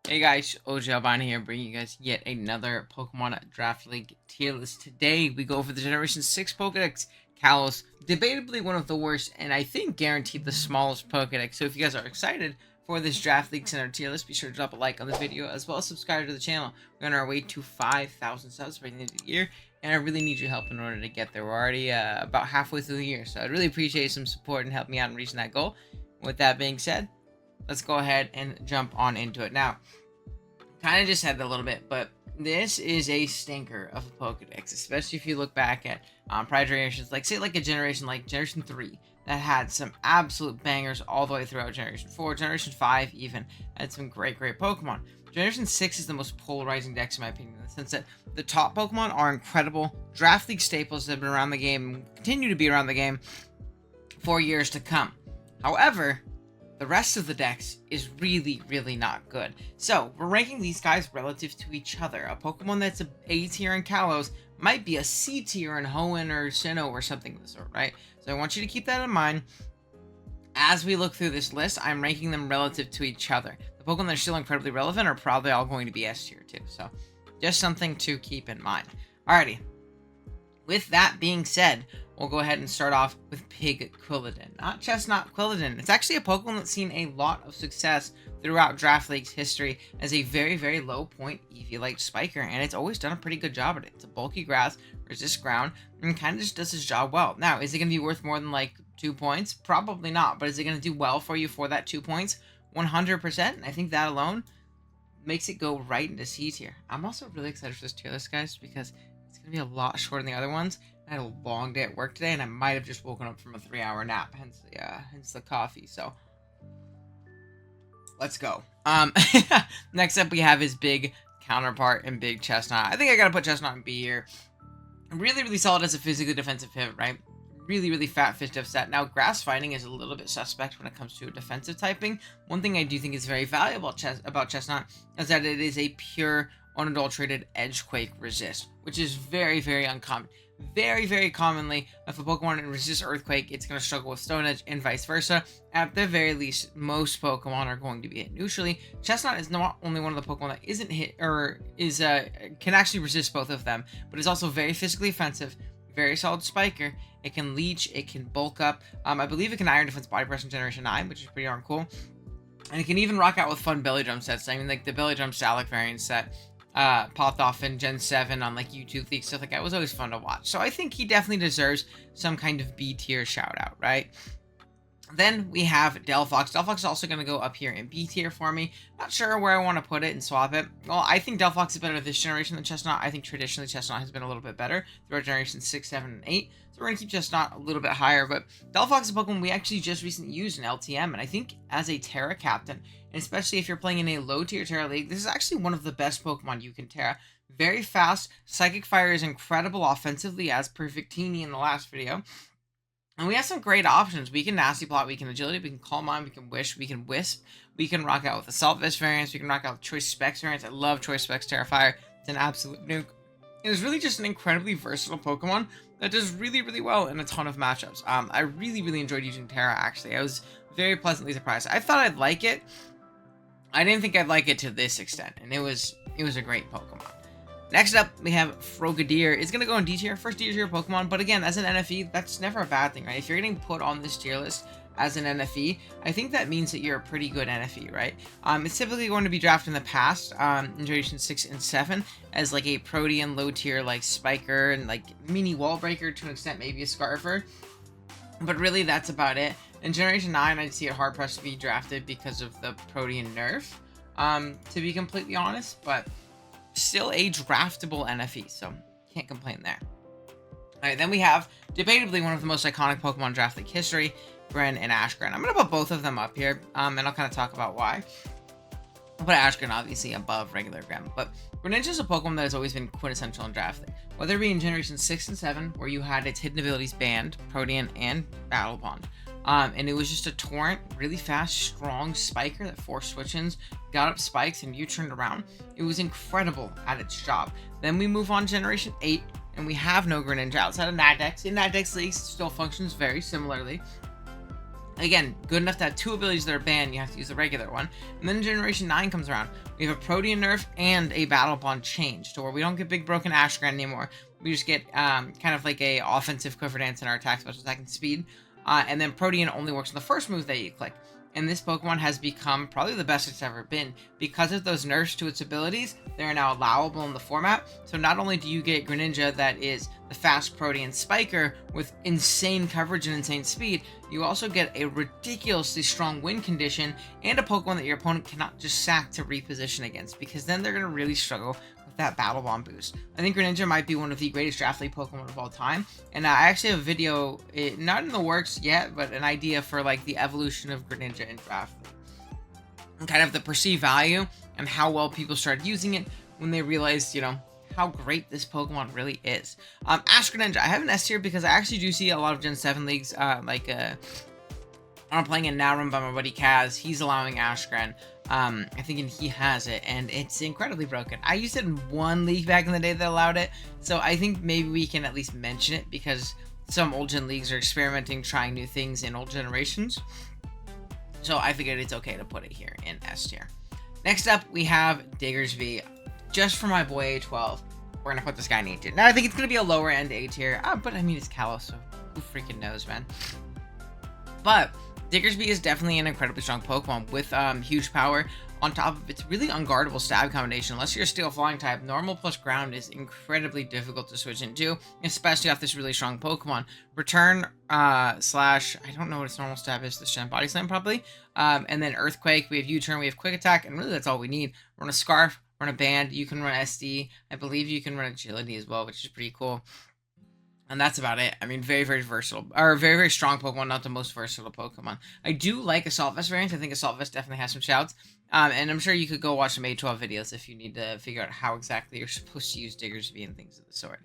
Hey guys, OG Albino here, bringing you guys yet another Pokemon Draft League tier list. Today, we go over the Generation 6 Pokedex, Kalos, debatably one of the worst, and I think guaranteed the smallest Pokedex. So if you guys are excited for this Draft League Center tier list, be sure to drop a like on the video, as well as subscribe to the channel. We're on our way to 5,000 subs by the end of the year, and I really need your help in order to get there. We're already about halfway through the year, so I'd really appreciate some support and help me out in reaching that goal. With that being said, let's go ahead and jump on into it. Now, kind of just said it a little bit, but this is a stinker of a Pokedex, especially if you look back at prior generations, like say like a generation like Generation 3, that had some absolute bangers all the way throughout Generation 4, Generation 5 even, had some great Pokemon. Generation 6 is the most polarizing dex in my opinion, in the sense that the top Pokemon are incredible, Draft League staples that have been around the game, and continue to be around the game for years to come. However, the rest of the dex is really not good. So, we're ranking these guys relative to each other. A Pokemon that's a A tier in Kalos might be a C tier in Hoenn or Sinnoh or something of the sort, right? So I want you to keep that in mind. As we look through this list, I'm ranking them relative to each other. The Pokemon that are still incredibly relevant are probably all going to be S tier too. So, just something to keep in mind. Alrighty. With that being said, we'll go ahead and start off with Pigquilladin, not Chestnut Quilladin. It's actually a Pokemon that's seen a lot of success throughout Draft League's history as a very low point Eevee-like spiker, and it's always done a pretty good job at it. It's a bulky grass, resists ground, and kind of just does its job well. Now, is it going to be worth more than like 2 points? Probably not, but is it going to do well for you for that 2 points? 100%. I think that alone makes it go right into C tier. I'm also really excited for this tier list, guys, because it's going to be a lot shorter than the other ones. I had a long day at work today, and I might have just woken up from a 3-hour nap, hence the coffee. So let's go. Next up we have his big counterpart in Big Chestnut. I think I gotta put Chestnut in B here. Really solid as a physically defensive pivot, right? Really fat fish diff set. Now, grass fighting is a little bit suspect when it comes to defensive typing. One thing I do think is very valuable about Chestnut is that it is a pure, unadulterated Edgequake resist, which is very uncommon. Very commonly, if a Pokemon resists Earthquake, it's going to struggle with Stone Edge and vice versa. At the very least, most Pokemon are going to be hit neutrally. Chestnut is not only one of the Pokemon that isn't hit, or is can actually resist both of them, but is also very physically offensive, very solid spiker. It can leech, it can bulk up. I believe it can Iron Defense Body Press in Generation 9, which is pretty darn cool. And it can even rock out with fun Belly Drum sets. I mean, like the Belly Drum Salic variant set popped off in Gen 7 on like YouTube leaks, stuff like that. It was always fun to watch. So I think he definitely deserves some kind of B tier shout out, right? Then we have Delphox. Delphox is also going to go up here in B tier for me. Not sure where I want to put it and swap it. Well, I think Delphox is better this generation than Chestnut. I think traditionally Chestnut has been a little bit better throughout generations 6, 7, and 8. So we're going to keep Chestnut a little bit higher. But Delphox is a Pokemon we actually just recently used in LTM. And I think as a Terra captain, and especially if you're playing in a low tier Terra league, this is actually one of the best Pokemon you can Terra. Very fast. Psychic Fire is incredible offensively, as per Victini in the last video. And we have some great options. We can Nasty Plot, we can Agility, we can Calm Mind, we can Wish, we can Wisp, we can rock out with Assault Vest variants, we can rock out with Choice Specs variants. I love Choice Specs Terrifier. It's an absolute nuke. It is really just an incredibly versatile Pokemon that does really well in a ton of matchups. I really enjoyed using Terra, actually. I was very pleasantly surprised. I thought I'd like it. I didn't think I'd like it to this extent, and it was a great Pokemon. Next up, we have Frogadier. It's going to go in D tier, first D tier Pokemon, but again, as an NFE, that's never a bad thing, right? If you're getting put on this tier list as an NFE, I think that means that you're a pretty good NFE, right? It's typically going to be drafted in the past, in Generation 6 and 7, as like a Protean low tier, like Spiker, and like mini Wall Breaker to an extent, maybe a Scarfer. But really, that's about it. In Generation 9, I'd see it hard pressed to be drafted because of the Protean nerf, to be completely honest, but still a draftable NFE, so can't complain there. Alright, then we have, debatably, one of the most iconic Pokemon Draft League history, Gren and Ashgren. I'm going to put both of them up here, and I'll kind of talk about why. I'll put Ashgren, obviously, above regular Gren, but Greninja is a Pokemon that has always been quintessential in Draft League. Whether it be in Generation 6 and 7, where you had its hidden abilities banned, Protean, and Battle Bond. And it was just a torrent, really fast, strong spiker that forced switch-ins, got up spikes, and you turned around. It was incredible at its job. Then we move on to Generation 8, and we have no Greninja outside of Nadex. In Nadex leagues, it still functions very similarly. Again, good enough to have 2 abilities that are banned, you have to use the regular one. And then Generation 9 comes around. We have a Protean nerf and a Battle Bond change, to where we don't get big broken Ashgren anymore. We just get kind of like a offensive Quiver Dance in our attack, special attack, and speed. And then Protean only works on the first move that you click. And this Pokemon has become probably the best it's ever been. Because of those nerfs to its abilities, they are now allowable in the format. So not only do you get Greninja that is the fast Protean Spiker with insane coverage and insane speed, you also get a ridiculously strong win condition and a Pokemon that your opponent cannot just sack to reposition against, because then they're going to really struggle with that Battle Bond boost. I think Greninja might be one of the greatest Draft League Pokemon of all time, and I actually have a video, not in the works yet, but an idea for like the evolution of Greninja in Draft League. And kind of the perceived value and how well people started using it when they realized, you know, how great this Pokemon really is. Ash Greninja, I have an S tier because I actually do see a lot of Gen 7 leagues, I'm playing in now run by my buddy Kaz. He's allowing Ashgren. I think he has it, and it's incredibly broken. I used it in one league back in the day that allowed it, so I think maybe we can at least mention it, because some old gen leagues are experimenting, trying new things in old generations. So I figured it's okay to put it here in S tier. Next up, we have Diggers V. Just for my boy A12, we're going to put this guy in A tier. Now, I think it's going to be a lower end A tier, but I mean, it's Kalos, so who freaking knows, man. But Diggersby is definitely an incredibly strong Pokemon with huge power. On top of its really unguardable stab combination, unless you're a Steel Flying type, normal plus ground is incredibly difficult to switch into, especially off this really strong Pokemon. Return slash, I don't know what its normal stab is, this gen Body Slam probably. And then Earthquake, we have U-Turn, we have Quick Attack, and really that's all we need. Run a Scarf, run a Band, you can run SD, I believe you can run Agility as well, which is pretty cool. And that's about it. I mean, very, very versatile. Or very, very strong Pokemon, not the most versatile Pokemon. I do like Assault Vest variants. I think Assault Vest definitely has some shouts. And I'm sure you could go watch some A12 videos if you need to figure out how exactly you're supposed to use Diggersby and things of the sort.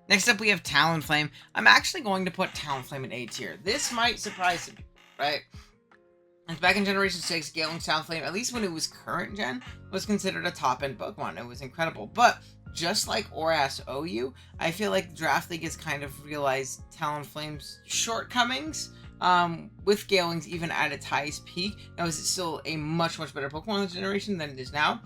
Next up, we have Talonflame. I'm actually going to put Talonflame in A tier. This might surprise some people, right? And back in Generation 6, Galen Talonflame, at least when it was current gen, was considered a top-end Pokemon. It was incredible. But just like ORAS OU, I feel like Draft League has kind of realized Talonflame's shortcomings with Galing's even at its highest peak. Now, is it still a much, much better Pokemon in the generation than it is now?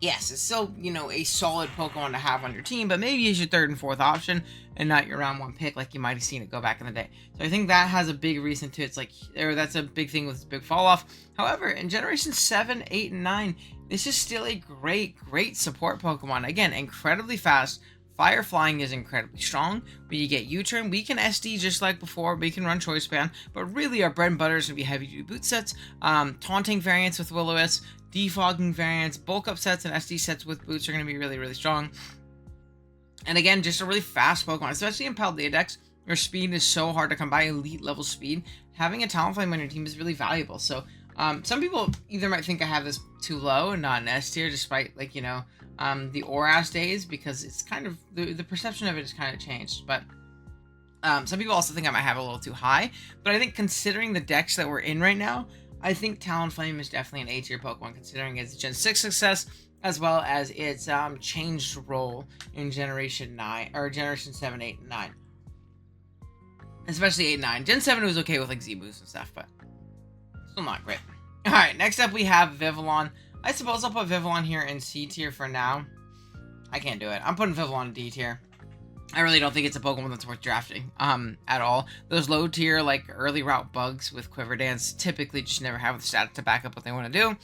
Yes, it's still, you know, a solid Pokemon to have on your team, but maybe it's your third and fourth option and not your round one pick like you might have seen it go back in the day. So I think that has a big reason to it's like, or that's a big thing with its big fall off. However, in Generation 7, 8, and 9, this is still a great, great support Pokemon. Again, incredibly fast. Fire Flying is incredibly strong. When you get U-Turn, we can SD just like before. We can run Choice Band, but really our bread and butter is going to be heavy-duty boot sets, taunting variants with Will-O-Wisp, defogging variants, bulk up sets, and SD sets with boots are going to be really, really strong. And again, just a really fast Pokemon, especially in Paldea decks, where speed is so hard to come by, elite level speed. Having a Talonflame on your team is really valuable. So some people either might think I have this too low and not an S tier, despite, like, you know, the ORAS days, because it's kind of, the perception of it has kind of changed. But some people also think I might have it a little too high. But I think considering the decks that we're in right now, I think Talonflame is definitely an A tier Pokemon, considering its Gen 6 success, as well as its changed role in Generation 9, or Generation 7, 8, and 9. Especially 8 and 9. Gen 7 was okay with, like, Z-moves and stuff, but still not great. Alright, next up we have Vivillon. I suppose I'll put Vivillon here in C tier for now. I can't do it. I'm putting Vivillon in D tier. I really don't think it's a Pokemon that's worth drafting at all. Those low tier, like, early route bugs with Quiver Dance typically just never have the stats to back up what they want to do.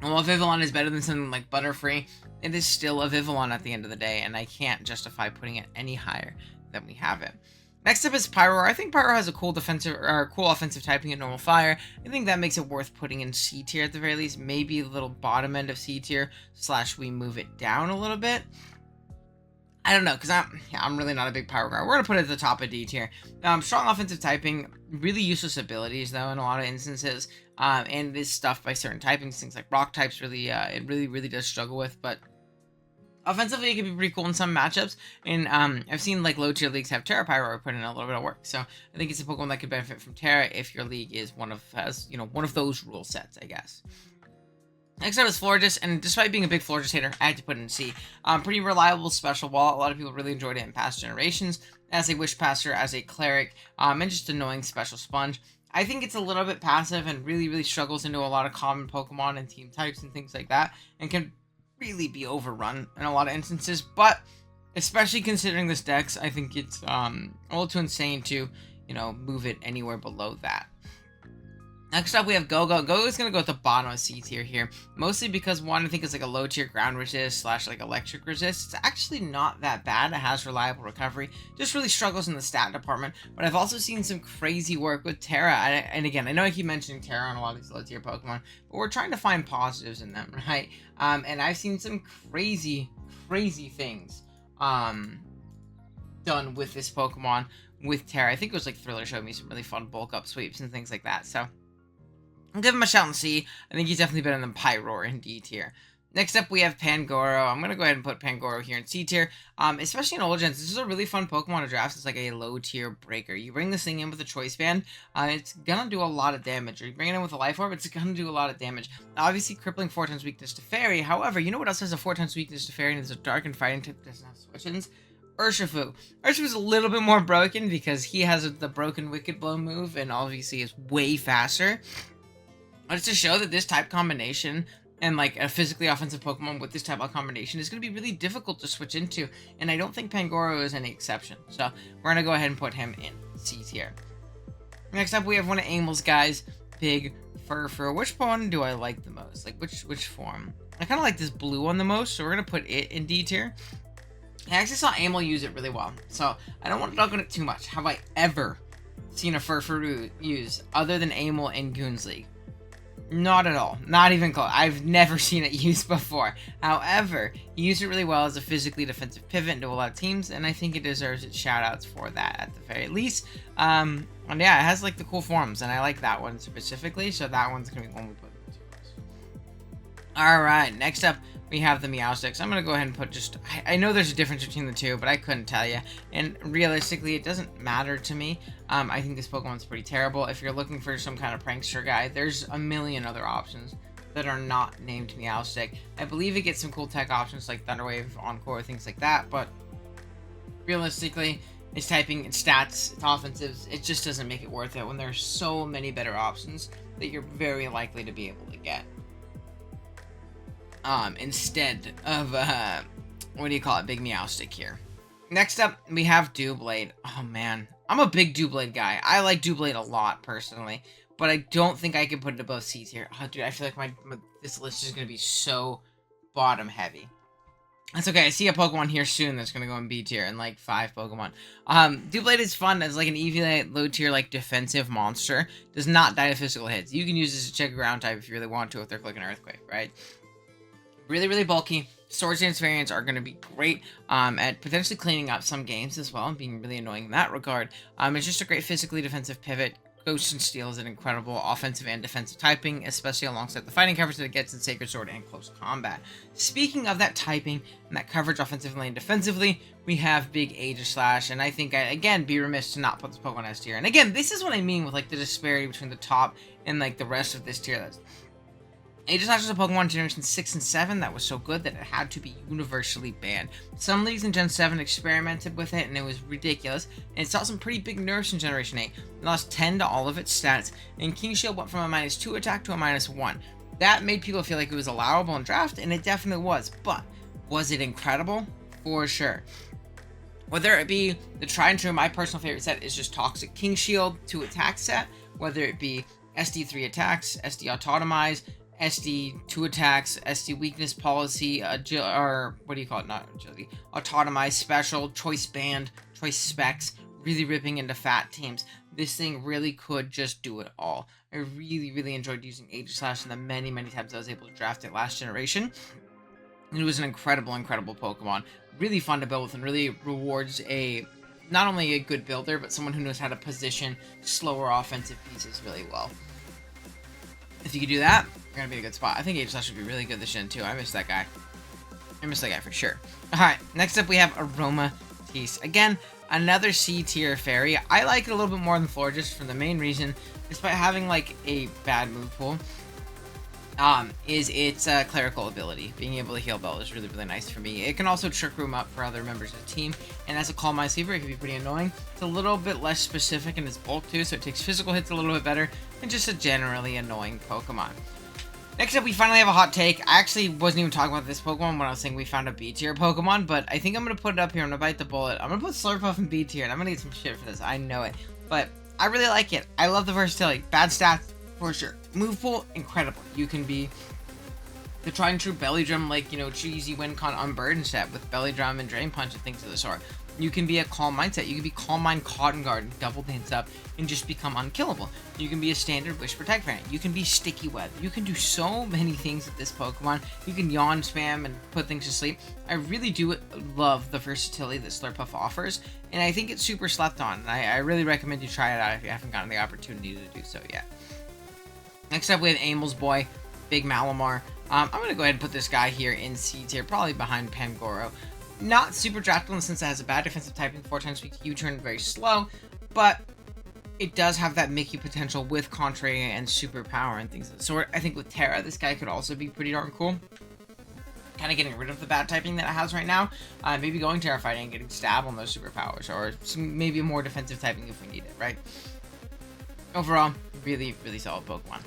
And while Vivillon is better than something like Butterfree, it is still a Vivillon at the end of the day, and I can't justify putting it any higher than we have it. Next up is Pyro. I think Pyro has a cool defensive or cool offensive typing at normal fire. I think that makes it worth putting in C tier at the very least. Maybe a little bottom end of C tier / we move it down a little bit. I don't know, because I'm really not a big Pyro guy. We're going to put it at the top of D tier. Strong offensive typing, really useless abilities, though, in a lot of instances. And is stuffed by certain typings. Things like rock types really, it really does struggle with. But offensively, it can be pretty cool in some matchups. And I've seen, like, low tier leagues have Terra Pyro put in a little bit of work. So I think it's a Pokemon that could benefit from Terra if your league is one of those rule sets, I guess. Next up is Florges, and despite being a big Florges hater, I had to put it in C. Pretty reliable special wall. A lot of people really enjoyed it in past generations as a Wish Passer, as a Cleric, and just annoying special sponge. I think it's a little bit passive and really, really struggles into a lot of common Pokemon and team types and things like that, and can really be overrun in a lot of instances. But especially considering this dex, I think it's a little too insane to, move it anywhere below that. Next up, we have Go-Go. Go-Go is going to go at the bottom of C tier here, mostly because, one, I think it's like a low tier ground resist / like electric resist. It's actually not that bad. It has reliable recovery, just really struggles in the stat department. But I've also seen some crazy work with Terra. And again, I know I keep mentioning Terra on a lot of these low tier Pokemon, but we're trying to find positives in them, right? And I've seen some crazy things done with this Pokemon with Terra. I think it was like Thriller showed me some really fun bulk up sweeps and things like that. So I'll give him a shout and see. I think he's definitely better than Pyroar in D tier. Next up, we have Pangoro. I'm going to go ahead and put Pangoro here in C tier. Especially in Old Gens, this is a really fun Pokemon to draft. It's like a low tier breaker. You bring this thing in with a Choice Band, it's going to do a lot of damage. Or you bring it in with a Life Orb, it's going to do a lot of damage. Obviously, crippling 4 times weakness to Fairy. However, you know what else has a 4 times weakness to Fairy and is a dark and fighting type that doesn't have switch-ins? Urshifu. Urshifu's a little bit more broken because he has the broken Wicked Blow move and obviously is way faster. But it's to show that this type combination and like a physically offensive Pokemon with this type of combination is going to be really difficult to switch into, and I don't think Pangoro is any exception. So we're going to go ahead and put him in C tier. Next up, we have one of Amel's guys, Big Furfur. Which one do I like the most? Like which form? I kind of like this blue one the most, so we're going to put it in D tier. I actually saw Amel use it really well, so I don't want to dunk on it too much. Have I ever seen a Furfur use other than Amel in Goons League? Not at all. Not even close. I've never seen it used before. However, he used it really well as a physically defensive pivot into a lot of teams, and I think it deserves its shoutouts for that at the very least. And yeah, it has like the cool forms, and I like that one specifically, so that one's going to be one we put in the Alright, next up, we have the Meowsticks. I'm going to go ahead and put just... I know there's a difference between the two, but I couldn't tell you. And realistically, it doesn't matter to me. I think this Pokemon's pretty terrible. If you're looking for some kind of prankster guy, there's a million other options that are not named Meowstick. I believe it gets some cool tech options like Thunderwave, Encore, things like that, but realistically, its typing, its stats, its offensives, it just doesn't make it worth it when there's so many better options that you're very likely to be able to get. Instead of, what do you call it, Big Meowstick here. Next up, we have Doublade. Oh, man. I'm a big Doublade guy. I like Doublade a lot, personally, but I don't think I can put it above C tier. Oh, dude, I feel like this list is going to be so bottom-heavy. That's okay. I see a Pokemon here soon that's going to go in B tier in, like, 5 Pokemon. Doublade is fun as, like, an EV low-tier, like, defensive monster. Does not die to physical hits. You can use this to check a ground type if you really want to if they're clicking Earthquake, right? Really bulky. Storage Dance variants are going to be great at potentially cleaning up some games as well and being really annoying in that regard. It's just a great physically defensive pivot. Ghost and Steel is an incredible offensive and defensive typing, especially alongside the fighting coverage that it gets in Sacred Sword and Close Combat. Speaking of that typing and that coverage offensively and defensively, we have Big Aegislash, and I think I'd, again, be remiss to not put this Pokemon S tier. And again, this is what I mean with, like, the disparity between the top and, like, the rest of this tier list. Aegislash was a Pokemon Generation 6 and 7 that was so good that it had to be universally banned. Some leagues in Gen 7 experimented with it, and it was ridiculous, and it saw some pretty big nerfs in Generation 8. It lost 10 to all of its stats, and King Shield went from a -2 attack to a -1. That made people feel like it was allowable in draft, and it definitely was, but was it incredible? For sure. Whether it be the tried and true, my personal favorite set is just Toxic King Shield 2 attack set, whether it be SD 3 attacks, SD Autotomize, SD 2 attacks, SD weakness policy, or what do you call it? Not agility. Autotomize special, choice band, choice specs, really ripping into fat teams. This thing really could just do it all. I really enjoyed using Aegislash in the many times I was able to draft it last generation. It was an incredible Pokemon. Really fun to build with and really rewards not only a good builder, but someone who knows how to position slower offensive pieces really well. If you could do that, you're going to be in a good spot. I think Aegislash would be really good this gen, too. I miss that guy. I miss that guy for sure. Alright, next up we have Aromatisse. Again, another C-tier fairy. I like it a little bit more than Florges for the main reason, despite having, like, a bad move pool. is its clerical ability. Being able to heal Bell is really, really nice for me. It can also trick room up for other members of the team, and as a Calm Mind Sleeper, it can be pretty annoying. It's a little bit less specific in its bulk too, so it takes physical hits a little bit better, and just a generally annoying Pokemon. Next up, we finally have a hot take. I actually wasn't even talking about this Pokemon when I was saying we found a B tier Pokemon, but I think I'm going to put it up here. I'm going to bite the bullet. I'm going to put Slurpuff in B tier, and I'm going to get some shit for this. I know it. But I really like it. I love the versatility. Bad stats, for sure. Move pool, incredible. You can be the tried and true belly drum, like, you know, cheesy WinCon Unburdened set with belly drum and drain punch and things of the sort. You can be a Calm Mind set. You can be Calm Mind Cotton Guard and double dance up and just become unkillable. You can be a standard Wish Protect variant. You can be Sticky Web. You can do so many things with this Pokemon. You can yawn spam and put things to sleep. I really do love the versatility that Slurpuff offers, and I think it's super slept on. I really recommend you try it out if you haven't gotten the opportunity to do so yet. Next up, we have Amel's Boy, Big Malamar. I'm going to go ahead and put this guy here in C tier, probably behind Pangoro. Not super draftable in the sense that it has a bad defensive typing, 4 times speed U-turn, very slow, but it does have that Mickey potential with Contrary and Superpower and things of the sort. I think with Terra, this guy could also be pretty darn cool. Kind of getting rid of the bad typing that it has right now. Maybe going Terra Fighting and getting Stab on those Superpowers, or maybe more defensive typing if we need it, right? Overall, really, really solid Pokemon.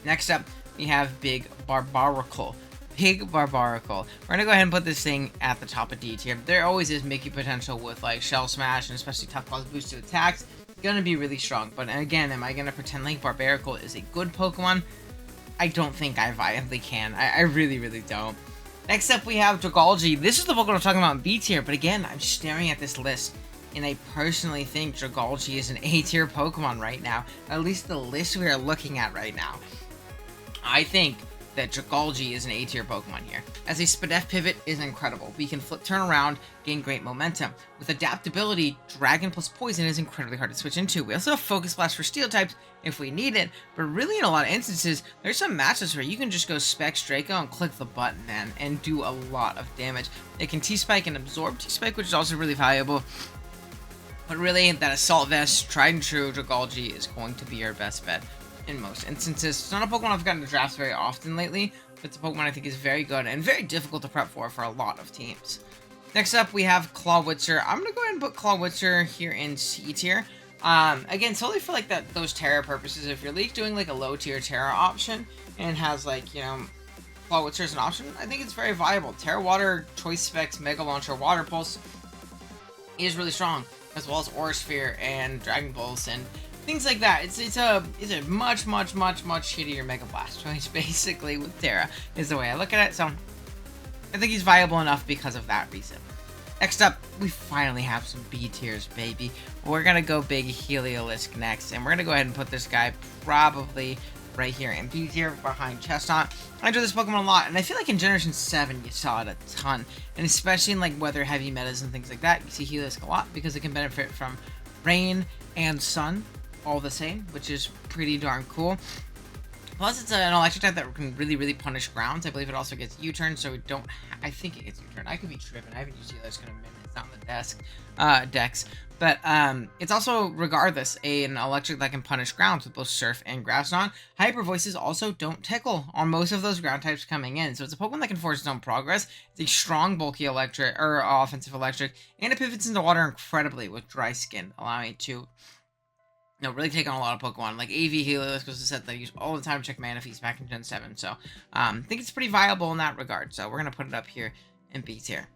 Next up, we have Big Barbaracle. Big Barbaracle. We're gonna go ahead and put this thing at the top of D tier. There always is Mickey potential with like Shell Smash and especially Tough Claws boost to attacks. It's gonna be really strong. But again, am I gonna pretend like Barbaracle is a good Pokemon? I don't think I viably can. I really, really don't. Next up, we have Dragalge. This is the Pokemon I'm talking about in B tier. But again, I'm staring at this list, and I personally think Dragalge is an A tier Pokemon right now. At least the list we are looking at right now. I think that Dragalge is an A tier Pokemon here. As a Spadef pivot is incredible. We can flip, turn around, gain great momentum. With adaptability, Dragon plus Poison is incredibly hard to switch into. We also have Focus Blast for Steel types if we need it, but really in a lot of instances, there's some matches where you can just go Specs Draco and click the button, man, and do a lot of damage. It can T-Spike and absorb T-Spike, which is also really valuable. But really, that Assault Vest, tried and true, Dragalge is going to be your best bet in most instances. It's not a Pokemon I've gotten to drafts very often lately, but it's a Pokemon I think is very good and very difficult to prep for a lot of teams. Next up, we have Clawitzer. I'm going to go ahead and put Clawitzer here in C tier. Again, solely for like those Terra purposes. If your league's doing like a low tier Terra option and has like, you know, Clawitzer as an option, I think it's very viable. Terra Water, Choice Specs, Mega Launcher, Water Pulse is really strong, as well as Aura Sphere and Dragon Pulse and things like that. It's a much shittier Mega Blast choice, basically, with Terra, is the way I look at it. So I think he's viable enough because of that reason. Next up, we finally have some B tiers, baby. We're gonna go Big Heliolisk next, and we're gonna go ahead and put this guy probably right here in B tier behind Chestnut. I enjoy this Pokemon a lot, and I feel like in Generation 7 you saw it a ton, and especially in like weather heavy metas and things like that, you see Heliolisk a lot because it can benefit from rain and sun all the same, which is pretty darn cool. Plus, it's an electric type that can really punish grounds. I believe it also gets U-turn, so we don't. I think it gets U-turn. I could be tripping. I haven't used Heliolisk in a minute. It's not on the decks. But it's also, regardless, an electric that can punish grounds with both Surf and Grass Knot. Hyper Voices also don't tickle on most of those ground types coming in, so it's a Pokemon that can force its own progress. It's a strong, bulky electric or offensive electric, and it pivots into water incredibly with Dry Skin, allowing it to really take on a lot of Pokemon. Like AV Heliolisk was a set that I use all the time to check Mana Feast back in Gen 7. So, I think it's pretty viable in that regard. So, we're going to put it up here in B tier.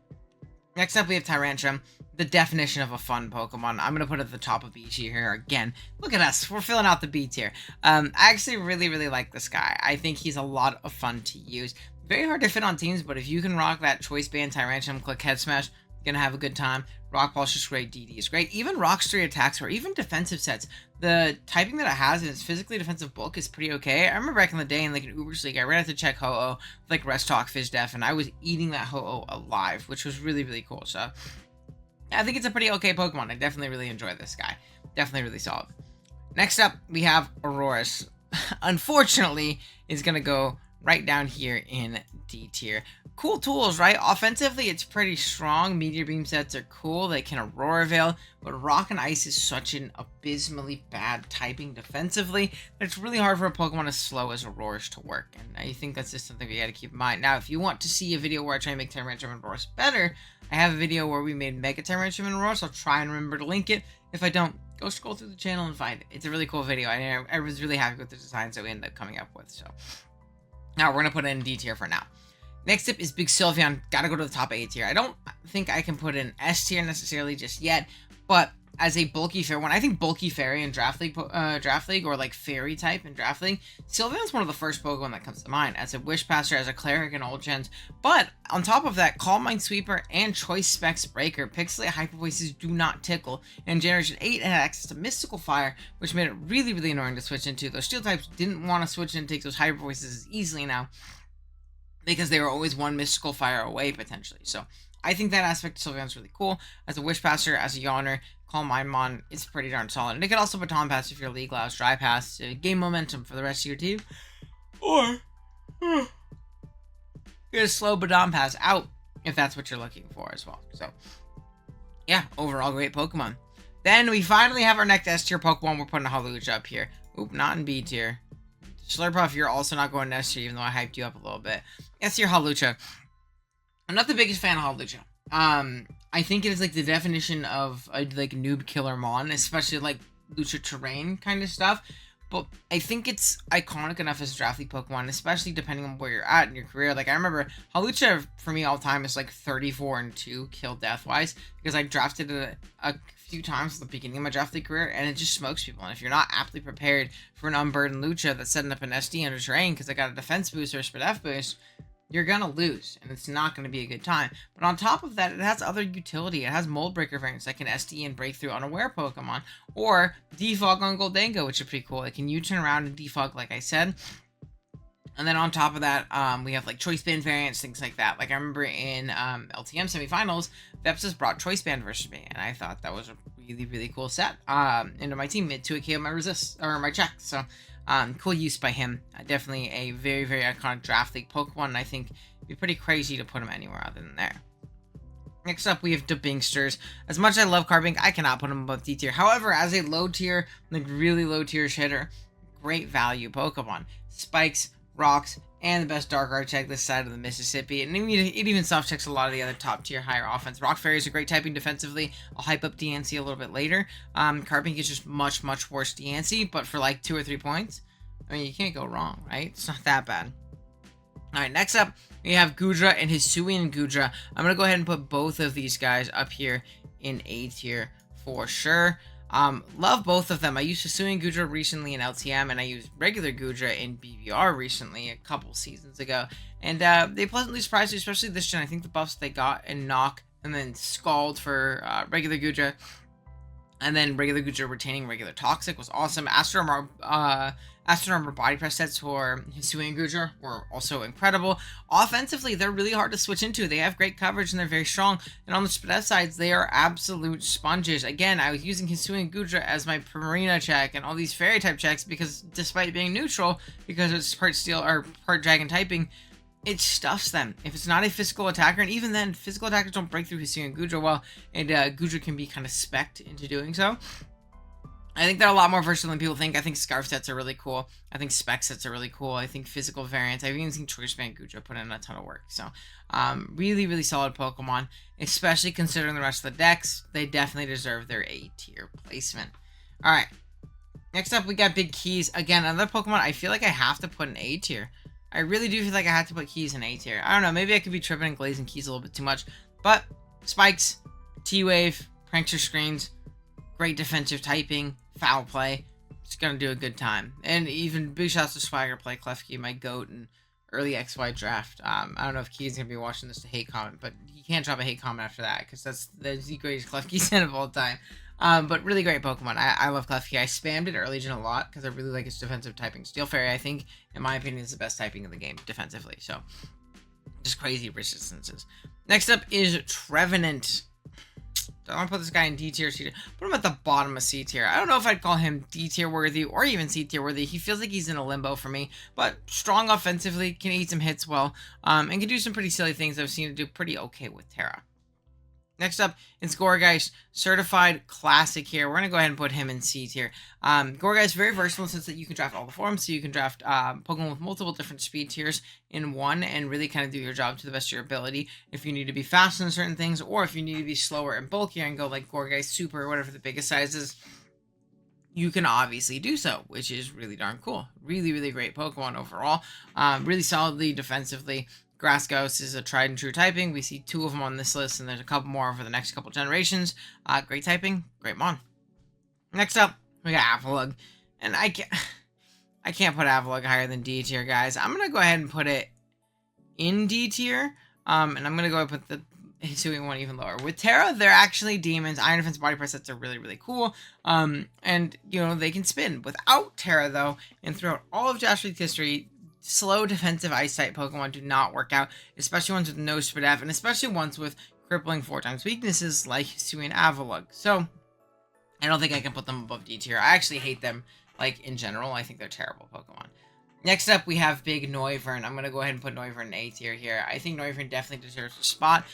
Next up, we have Tyrantrum, the definition of a fun Pokemon. I'm going to put it at the top of B tier here again. Look at us. We're filling out the B tier. I actually really like this guy. I think he's a lot of fun to use. Very hard to fit on teams, but if you can rock that Choice Band Tyrantrum, click Head Smash, you're going to have a good time. Rock Polish is great, DD is great. Even Rock 3 attacks or even defensive sets, the typing that it has in its physically defensive bulk is pretty okay. I remember back in the day in like an Uber's League, I ran out to check Ho-Oh with like Rest Talk, Fizz Def, and I was eating that Ho-Oh alive, which was really cool. So I think it's a pretty okay Pokemon. I definitely really enjoy this guy. Definitely really solid. Next up, we have Aurorus. Unfortunately, is going to go right down here in D tier. Cool tools, right? Offensively, it's pretty strong. Meteor Beam sets are cool. They can Aurora Veil, but Rock and Ice is such an abysmally bad typing defensively that it's really hard for a Pokemon as slow as Auroras to work. And I think that's just something we got to keep in mind. Now, if you want to see a video where I try and make Tyranitar and Auroras better, I have a video where we made Mega Tyranitar and Auroras. I'll try and remember to link it. If I don't, go scroll through the channel and find it. It's a really cool video. I was really happy with the designs that we ended up coming up with. So now we're going to put it in D tier for now. Next up is Big Sylveon. Gotta go to the top A tier. I don't think I can put in S tier necessarily just yet, but as a bulky fairy, when I think bulky fairy in Draft League, or like fairy type in Draft League, Sylveon's one of the first Pokemon that comes to mind as a Wish Passer, as a Cleric in Old Gens. But on top of that, Calm Mind Sweeper and Choice Specs Breaker, Pixelate Hyper Voices do not tickle. And Generation 8 had access to Mystical Fire, which made it really, really annoying to switch into. Those Steel types didn't want to switch in and take those Hyper Voices as easily now, because they were always one Mystical Fire away, potentially. So I think that aspect of Sylveon's really cool. As a Wish Passer, as a Yawner, Calm Mind Mon, it's pretty darn solid. And it could also Baton Pass if you're League Louse, Dry Pass to gain momentum for the rest of your team. Or get a slow Baton Pass out if that's what you're looking for as well. So yeah, overall great Pokemon. Then we finally have our next S tier Pokemon. We're putting a Hawlucha up here. Oop, not in B tier. Slurpuff, you're also not going to S tier, even though I hyped you up a little bit. S tier Hawlucha. I'm not the biggest fan of Hawlucha. I think it is like the definition of a like noob killer mon, especially like Lucha Terrain kind of stuff. But I think it's iconic enough as a Draft League Pokemon, especially depending on where you're at in your career. Like I remember Hawlucha for me all time is like 34-2 kill death wise, because I drafted it a few times at the beginning of my Draft League career, and it just smokes people. And if you're not aptly prepared for an Unburdened Lucha that's setting up an SD under terrain because I got a defense boost or a speed F boost, you're gonna lose, and it's not gonna be a good time. But on top of that, it has other utility. It has Mold Breaker variants that can SD and break through unaware Pokemon, or Defog on Goldango, which is pretty cool. It can U-turn around and defog, like I said. And then on top of that, we have like Choice Band variants, things like that. Like I remember in LTM semifinals, Vepsis brought Choice Band versus me, and I thought that was a really, really cool set into my team. It 2 KO my resist or my check. So cool use by him. Definitely a very, very iconic Draft League Pokemon, and I think it'd be pretty crazy to put him anywhere other than there. Next up, we have Debingsters. As much as I love Carbink, I cannot put him above D tier. However, as a low tier, like really low tier hitter, great value Pokemon. Spikes, rocks, and the best Dark Art check this side of the Mississippi. And it even soft checks a lot of the other top tier higher offense. Rock Fairy is a great typing defensively. I'll hype up DNC a little bit later. Carbink is just much, much worse DNC, but for like 2 or 3 points, I mean, you can't go wrong, right? It's not that bad. Alright, next up, we have Gudra and Hisuian Gudra. I'm going to go ahead and put both of these guys up here in A tier for sure. Love both of them. I used Hisuian Gudra recently in LTM, and I used regular Gudra in BBR recently a couple seasons ago. And they pleasantly surprised me, especially this gen. I think the buffs they got in Knock and then Scald for regular Gudra, and then regular Gudra retaining regular Toxic was awesome. Astro Armor Body Press sets for Hisuian Gudra were also incredible. Offensively, they're really hard to switch into. They have great coverage and they're very strong. And on the Spadef sides, they are absolute sponges. Again, I was using Hisuian Gudra as my Primarina check and all these Fairy type checks because despite being neutral, because it's part Steel or part Dragon typing, it stuffs them. If it's not a physical attacker, and even then, physical attackers don't break through Hisuian Gudra well, and Gudra can be kind of specced into doing so. I think they're a lot more versatile than people think. I think Scarf sets are really cool. I think Spec sets are really cool. I think physical variants. I've even seen Choice Band Gudra put in a ton of work. So, really, really solid Pokemon, especially considering the rest of the decks. They definitely deserve their A tier placement. All right. Next up, we got Big Keys. Again, another Pokemon I feel like I have to put in A tier. I really do feel like I have to put Keys in A tier. I don't know. Maybe I could be tripping and glazing Keys a little bit too much. But Spikes, T-Wave, Prankster Screens, great defensive typing, foul play. It's going to do a good time. And even big shots to Swagger Play, Klefki, my GOAT, and early XY draft. I don't know if Key's going to be watching this to hate comment, but he can't drop a hate comment after that because that's the greatest Klefki set of all time. But really great Pokemon. I love Klefki. I spammed it early gen a lot because I really like its defensive typing. Steel Fairy, I think, in my opinion, is the best typing in the game defensively. So, just crazy resistances. Next up is Trevenant. I want to put this guy in D tier, C tier. Put him at the bottom of C tier. I don't know if I'd call him D tier worthy or even C tier worthy. He feels like he's in a limbo for me, but strong offensively, can eat some hits well, and can do some pretty silly things I've seen him do pretty okay with Terra. Next up is Gourgeist, certified classic here. We're going to go ahead and put him in C tier. Gourgeist is very versatile since that you can draft all the forms, so you can draft Pokemon with multiple different speed tiers in one and really kind of do your job to the best of your ability. If you need to be fast in certain things, or if you need to be slower and bulkier and go like Gourgeist Super or whatever the biggest size is, you can obviously do so, which is really darn cool. Really, really great Pokemon overall. Really solidly defensively. Grass Ghost is a tried and true typing. We see 2 of them on this list, and there's a couple more over the next couple generations. Great typing, great mon. Next up, we got Avalugg, and I can't put Avalugg higher than D tier, guys. I'm gonna go ahead and put it in D tier, and I'm gonna go ahead and put the Hisui one even lower. With Terra, they're actually demons. Iron Defense Body Press sets are really, really cool, and you know they can spin. Without Terra, though, and throughout all of Josh League's history, slow defensive ice-type Pokemon do not work out, especially ones with no Spadef, and especially ones with crippling 4x weaknesses like Hisui and Avalugg. So, I don't think I can put them above D tier. I actually hate them, like, in general. I think they're terrible Pokemon. Next up, we have Big Noivern. I'm going to go ahead and put Noivern in A tier here. I think Noivern definitely deserves a spot.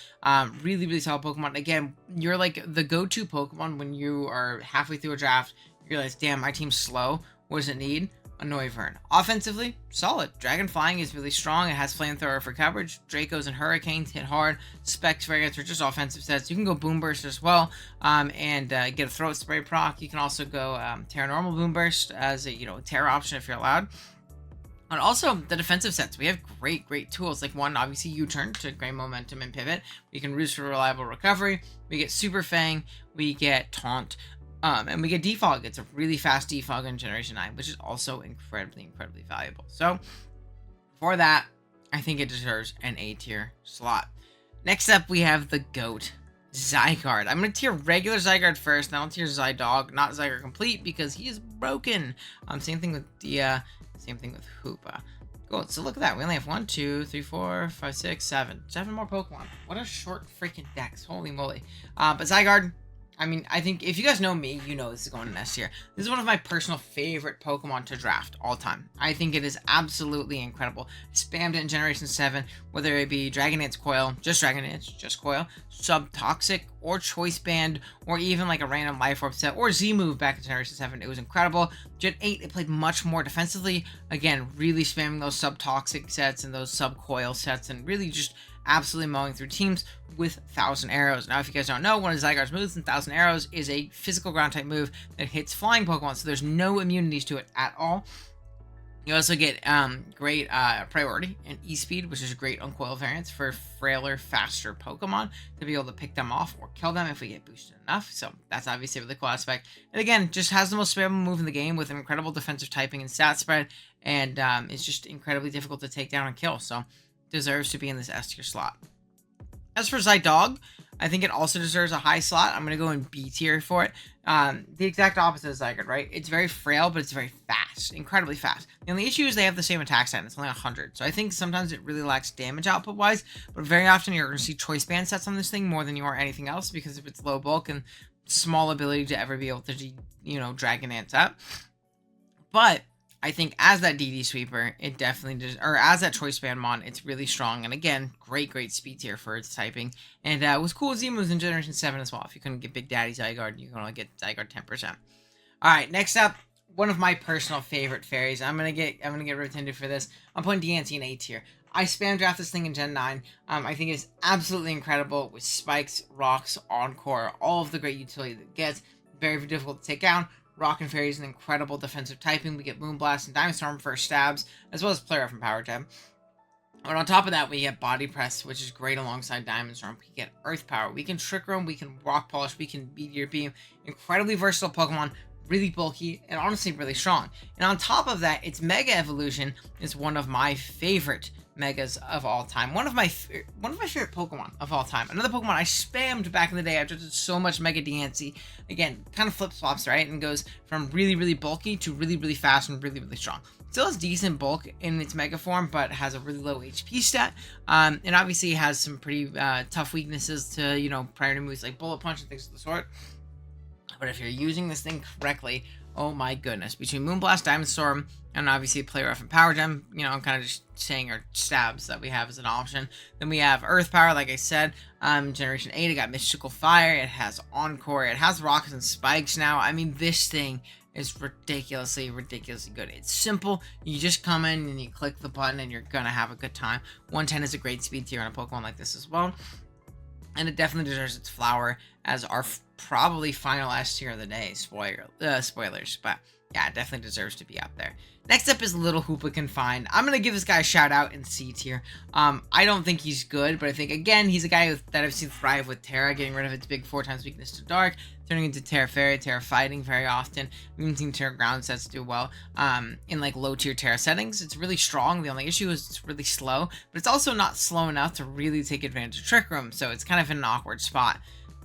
Really, really solid Pokemon. Again, you're, like, the go-to Pokemon when you are halfway through a draft. You realize, damn, my team's slow. What does it need? A Noivern. Offensively, solid. Dragon Flying is really strong. It has Flamethrower for coverage. Dracos and Hurricanes hit hard. Specs variants are just offensive sets. You can go Boom Burst as well, and get a Throat Spray proc. You can also go Terra Normal Boom Burst as a Terra option if you're allowed. And also the defensive sets. We have great tools. Like one, obviously U-turn to gain momentum and pivot. We can roost for reliable recovery. We get Super Fang. We get Taunt. And we get Defog. It's a really fast Defog in Generation 9, which is also incredibly valuable. So, for that, I think it deserves an A tier slot. Next up, we have the GOAT, Zygarde. I'm going to tier regular Zygarde first, then I'll tier Zydog, not Zygarde Complete, because he is broken. Same thing with Dia, same thing with Hoopa. Cool, so look at that. We only have 1, 2, 3, 4, 5, 6, 7. 7 more Pokemon. What a short freaking dex. Holy moly. But Zygarde, I mean, I think if you guys know me, you know this is going in S tier. This is one of my personal favorite Pokemon to draft all time. I think it is absolutely incredible. Spammed it in Generation 7, whether it be Dragonite's Coil, just Dragonite, just Coil, Subtoxic, or Choice Band, or even like a random Life Orb set, or Z-Move back in Generation 7. It was incredible. Gen 8, it played much more defensively. Again, really spamming those Subtoxic sets and those Sub-Coil sets, and really just absolutely mowing through teams with 1000 Arrows. Now, if you guys don't know, one of Zygarde's moves in 1000 Arrows is a physical ground type move that hits flying Pokemon, so there's no immunities to it at all. You also get great priority and E-Speed, which is great on Coil variants for frailer, faster Pokemon to be able to pick them off or kill them if we get boosted enough. So that's obviously a really cool aspect. And again, just has the most spammable move in the game with incredible defensive typing and stat spread, and it's just incredibly difficult to take down and kill. So deserves to be in this S tier slot. As for Zydog, I think it also deserves a high slot. I'm going to go in B tier for it. The exact opposite of Zygarde, right? It's very frail, but it's very fast. Incredibly fast. The only issue is they have the same attack stat. It's only 100. So I think sometimes it really lacks damage output-wise. But very often you're going to see Choice Band sets on this thing more than you are anything else. Because if it's low bulk and small ability to ever be able to, Dragon Ants up. But I think as that DD sweeper, it definitely does, or as that Choice Band mon, it's really strong. And again, great speed tier for its typing. And it was cool Z-moves in Generation 7 as well. If you couldn't get Big Daddy Zygarde, you can only get Zygarde 10%. Alright, next up, one of my personal favorite fairies. I'm gonna get rotunded for this. I'm putting Diancie in A tier. I spam draft this thing in Gen 9. I think it's absolutely incredible with Spikes, Rocks, Encore, all of the great utility that it gets. Very difficult to take down. Rock and Fairy is an incredible defensive typing. We get Moonblast and Diamond Storm for stabs, as well as Play Rough and Power Jab. And on top of that, we get Body Press, which is great alongside Diamond Storm. We get Earth Power. We can Trick Room, we can Rock Polish, we can Meteor Beam. Incredibly versatile Pokemon, really bulky, and honestly really strong. And on top of that, its Mega Evolution is one of my favorite Megas of all time. One of my favorite Pokemon of all time. Another Pokemon I spammed back in the day. I did so much Mega Diancie. Again, kind of flip-flops, right? And goes from really bulky to really fast and really strong. Still has decent bulk in its mega form, but has a really low HP stat. And obviously has some pretty tough weaknesses to, you know, priority moves like Bullet Punch and things of the sort. But if you're using this thing correctly, oh my goodness. Between Moonblast, Diamond Storm, and obviously Play Rough and Power Gem, you know, I'm kind of just saying our stabs that we have as an option. Then we have Earth Power, like I said. Generation 8, it got Mystical Fire, it has Encore, it has Rockets and Spikes now. I mean, this thing is ridiculously good. It's simple. You just come in and you click the button and you're gonna have a good time. 110 is a great speed tier on a Pokemon like this as well. And it definitely deserves its flower as our probably final S tier of the day. Spoilers, but yeah, it definitely deserves to be up there. Next up is Little Hoopa Confined. I'm going to give this guy a shout out in C tier. I don't think he's good, but I think, again, he's a guy that I've seen thrive with Terra, getting rid of its big 4x weakness to Dark, turning into Terra Fairy, Terra Fighting very often. We've even seen Terra Ground sets do well in like low tier Terra settings. It's really strong. The only issue is it's really slow, but it's also not slow enough to really take advantage of Trick Room, so it's kind of in an awkward spot.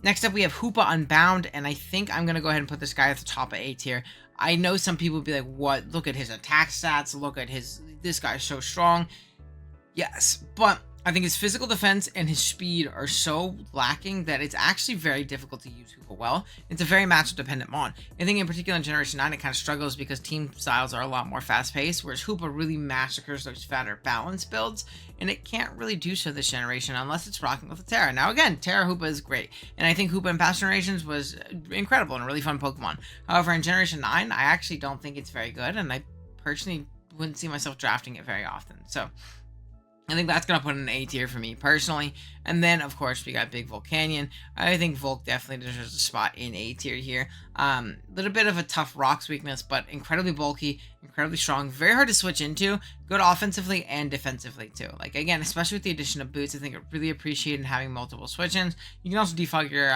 Next up, we have Hoopa Unbound, and I think I'm going to go ahead and put this guy at the top of A tier. I know some people would be like, what? Look at his attack stats. Look at this guy's so strong. Yes, but I think his physical defense and his speed are so lacking that it's actually very difficult to use Hoopa well. It's a very matchup dependent mon. I think in particular in Generation 9 it kind of struggles because team styles are a lot more fast paced, whereas Hoopa really massacres those fatter balance builds, and it can't really do so this generation unless it's rocking with a Terra. Now again, Terra Hoopa is great, and I think Hoopa in past generations was incredible and a really fun Pokemon. However, in Generation 9, I actually don't think it's very good, and I personally wouldn't see myself drafting it very often. So I think that's going to put an A tier for me personally. And then, of course, we got Big Volcanion. I think Volk definitely deserves a spot in A tier here. Little bit of a tough rocks weakness, but incredibly bulky, incredibly strong, very hard to switch into, good offensively and defensively too. Like, again, especially with the addition of boots, I think it really appreciated having multiple switch-ins. You can also defog your,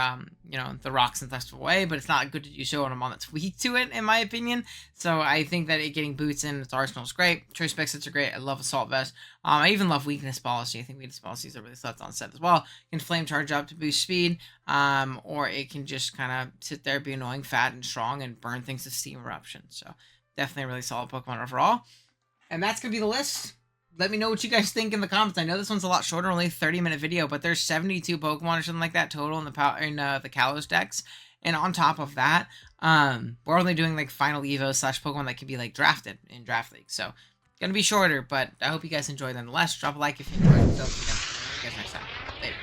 you know, the rocks and stuff away, but it's not good to do so on a mon that's weak to it, in my opinion. So I think that it getting boots in its arsenal is great. Choice spec sets are great. I love Assault Vest. I even love Weakness Policy. I think Weakness Policies are really slept on set as well. It can Flame Charge up to boost speed, or it can just kind of sit there, be annoying, fat, and strong, and burn things to Steam Eruption. So definitely a really solid Pokemon overall. And that's going to be the list. Let me know what you guys think in the comments. I know this one's a lot shorter, only a 30-minute video, but there's 72 Pokemon or something like that total in the Kalos decks. And on top of that, we're only doing like final Evo / Pokemon that can be like drafted in Draft League. So gonna be shorter, but I hope you guys enjoyed nonetheless. Drop a like if you enjoyed. See you guys next time. Later.